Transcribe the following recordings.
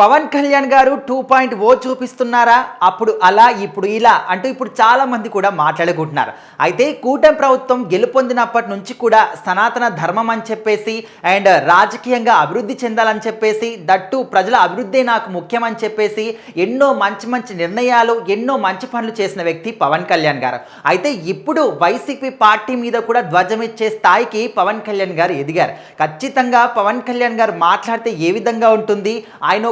పవన్ కళ్యాణ్ గారు 2.0 చూపిస్తున్నారా? అప్పుడు అలా ఇప్పుడు ఇలా అంటూ ఇప్పుడు చాలా మంది కూడా మాట్లాడుకుంటున్నారు. అయితే కూటమి ప్రభుత్వం గెలుపొందినప్పటి నుంచి కూడా సనాతన ధర్మం అని చెప్పేసి అండ్ రాజకీయంగా అభివృద్ధి చెందాలని చెప్పేసి దట్టు ప్రజల అభివృద్ధి నాకు ముఖ్యం అని చెప్పేసి ఎన్నో మంచి నిర్ణయాలు ఎన్నో మంచి పనులు చేసిన వ్యక్తి పవన్ కళ్యాణ్ గారు. అయితే ఇప్పుడు వైసీపీ పార్టీ మీద కూడా ధ్వజమిచ్చే స్థాయికి పవన్ కళ్యాణ్ గారు ఎదిగారు. ఖచ్చితంగా పవన్ కళ్యాణ్ గారు మాట్లాడితే ఏ విధంగా ఉంటుంది, ఆయన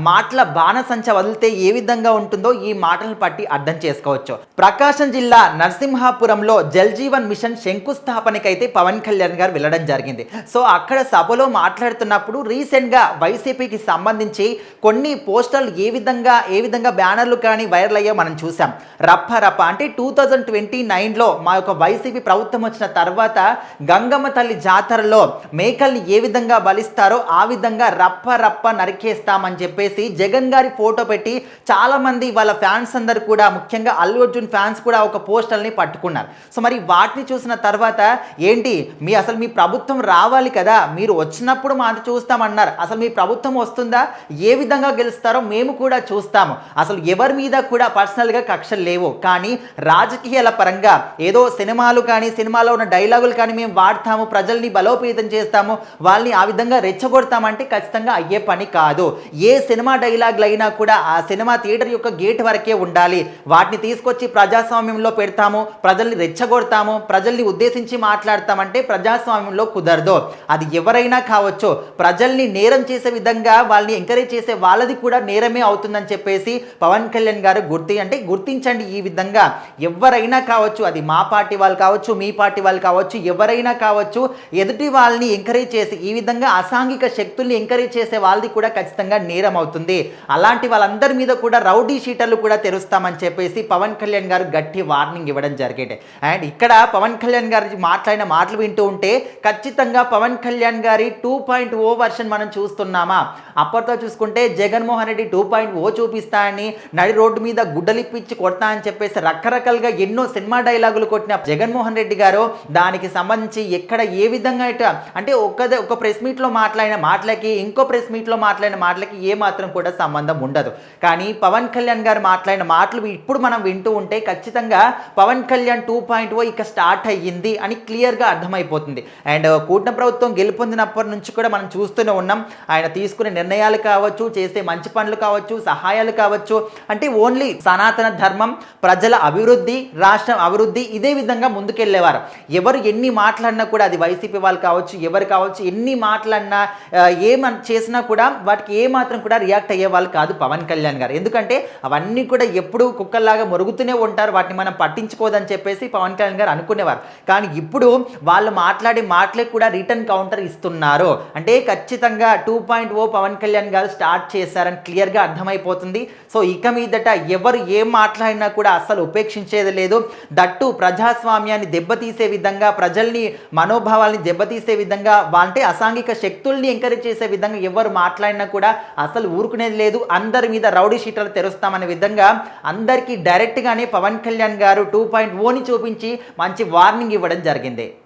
మాటల బాణసంచ వదిలితే ఏ విధంగా ఉంటుందో ఈ మాటలను బట్టి అర్థం చేసుకోవచ్చు. ప్రకాశం జిల్లా నరసింహాపురంలో జల్ జీవన్ మిషన్ శంకుస్థాపనకైతే పవన్ కళ్యాణ్ గారు వెళ్ళడం జరిగింది. సో అక్కడ సభలో మాట్లాడుతున్నప్పుడు రీసెంట్ గా వైసీపీకి సంబంధించి కొన్ని పోస్టర్లు ఏ విధంగా బ్యానర్లు కానీ వైరల్ అయ్యో మనం చూసాం. రప్ప అంటే 2029లో మా యొక్క వైసీపీ ప్రభుత్వం వచ్చిన తర్వాత గంగమ్మ తల్లి జాతరలో మేకల్ని ఏ విధంగా బలిస్తారో ఆ విధంగా రప్ప నరికేస్తామని చెప్పేసి జగన్ గారి ఫోటో పెట్టి చాలా మంది వాళ్ళ ఫ్యాన్స్ అందరు కూడా ముఖ్యంగా అల్లు అర్జున్ ఫ్యాన్స్ కూడా ఒక పోస్టర్ని పట్టుకున్నారు. సో మరి వాటిని చూసిన తర్వాత ఏంటి అసలు మీ ప్రభుత్వం రావాలి కదా, మీరు వచ్చినప్పుడు మాకు చూస్తామన్నారు. అసలు మీ ప్రభుత్వం వస్తుందా, ఏ విధంగా గెలుస్తారో మేము కూడా చూస్తాము. అసలు ఎవరి మీద కూడా పర్సనల్గా కక్షలు లేవు, కానీ రాజకీయాల పరంగా ఏదో సినిమాలు కానీ సినిమాలో ఉన్న డైలాగులు కానీ మేము వాడతాము, ప్రజల్ని బలోపేతం చేస్తాము, వాళ్ళని ఆ విధంగా రెచ్చగొడతామంటే ఖచ్చితంగా అయ్యే పని కాదు. ఏ సినిమా డైలాగులు అయినా కూడా ఆ సినిమా థియేటర్ యొక్క గేట్ వరకే ఉండాలి. వాటిని తీసుకొచ్చి ప్రజాస్వామ్యంలో పెడతాము, ప్రజల్ని రెచ్చగొడతాము, ప్రజల్ని ఉద్దేశించి మాట్లాడతామంటే ప్రజాస్వామ్యంలో కుదరదు. అది ఎవరైనా కావచ్చు. ప్రజల్ని నేరం చేసే విధంగా వాళ్ళని ఎంకరేజ్ చేసే వాళ్ళది కూడా నేరమే అవుతుందని చెప్పేసి పవన్ కళ్యాణ్ గారు గుర్తించండి. ఈ విధంగా ఎవరైనా కావచ్చు, అది మా పార్టీ వాళ్ళు కావచ్చు, మీ పార్టీ వాళ్ళు కావచ్చు, ఎవరైనా కావచ్చు, ఎదుటి వాళ్ళని ఎంకరేజ్ చేసి ఈ విధంగా అసాంఘిక శక్తుల్ని ఎంకరేజ్ చేసే వాళ్ళది కూడా ఖచ్చితంగా నేరం అవుతుంది. అలాంటి వాళ్ళందరి మీద కూడా రౌడీ షీటర్లు కూడా తెరుస్తామని చెప్పేసి పవన్ కళ్యాణ్ గారు గట్టి వార్నింగ్ ఇవ్వడం జరిగింది. అండ్ ఇక్కడ పవన్ కళ్యాణ్ గారి మాట్లాడిన మాటలు వింటూ ఉంటే ఖచ్చితంగా పవన్ కళ్యాణ్ గారి 2.0 వర్షన్ మనం చూస్తున్నామా? అప్పట్లో చూసుకుంటే జగన్మోహన్ రెడ్డి 2.0 చూపిస్తాయని నడి రోడ్డు మీద గుడ్డలిప్పించి కొడతా అని చెప్పేసి రకరకాలుగా ఎన్నో సినిమా డైలాగులు కొట్టిన జగన్మోహన్ రెడ్డి గారు దానికి సంబంధించి ఎక్కడ ఏ విధంగా అంటే ఒక ప్రెస్ మీట్లో మాట్లాడిన మాటలకి ఇంకో ప్రెస్ మీట్లో మాట్లాడిన మాటలకి ఏ మాత్రం కూడా సంబంధం ఉండదు. కానీ పవన్ కళ్యాణ్ గారు మాట్లాడిన మాటలు ఇప్పుడు మనం వింటూ ఉంటే ఖచ్చితంగా పవన్ కళ్యాణ్ 2.0 ఇక స్టార్ట్ అయ్యింది అని క్లియర్గా అర్థమైపోతుంది. అండ్ కూటమి ప్రభుత్వం గెలుపొందినప్పటి నుంచి కూడా మనం చూస్తూనే ఉన్నాం. ఆయన తీసుకునే నిర్ణయాలు కావచ్చు, చేసే మంచి పనులు కావచ్చు, సహాయాలు కావచ్చు, అంటే ఓన్లీ సనాతన ధర్మం, ప్రజల అభివృద్ధి, రాష్ట్రం అభివృద్ధి, ఇదే విధంగా ముందుకెళ్లేవారు. ఎవరు ఎన్ని మాట్లాడినా కూడా అది వైసీపీ వాళ్ళు కావచ్చు, ఎవరు కావచ్చు, ఎన్ని మాట్లాడినా ఏమని చేసినా కూడా వాటికి ఏ మాత్రం కూడా రియాక్ట్ అయ్యే వాళ్ళు కాదు పవన్ కళ్యాణ్ గారు. ఎందుకంటే అవన్నీ కూడా ఎప్పుడు కుక్కల్లాగా మొరుగుతూనే ఉంటారు, వాటిని మనం పట్టించుకోదని చెప్పేసి పవన్ కళ్యాణ్ గారు అనుకునేవారు. కానీ ఇప్పుడు వాళ్ళు మాట్లాడే మాటలే కూడా రిటర్న్ కౌంటర్ ఇస్తున్నారు. అంటే ఖచ్చితంగా 2.0 పవన్ కళ్యాణ్ గారు స్టార్ట్ చేశారని క్లియర్గా అర్థమైపోతుంది. సో ఇక మీదట ఎవరు ఏం మాట్లాడినా కూడా అస్సలు ఉపేక్షించేది లేదు. దట్టు ప్రజాస్వామ్యాన్ని దెబ్బతీసే విధంగా, ప్రజల్ని మనోభావాల్ని దెబ్బతీసే విధంగా, అంటే అసాంఘిక శక్తుల్ని ఎంకరేజ్ చేసే విధంగా ఎవరు మాట్లాడినా కూడా అసలు ఊరుకునేది లేదు. అందరి మీద రౌడీ షీటర్లు తెరుస్తామనే విధంగా అందరికీ డైరెక్ట్గానే పవన్ కళ్యాణ్ గారు 2.0ని చూపించి మంచి వార్నింగ్ ఇవ్వడం జరిగింది.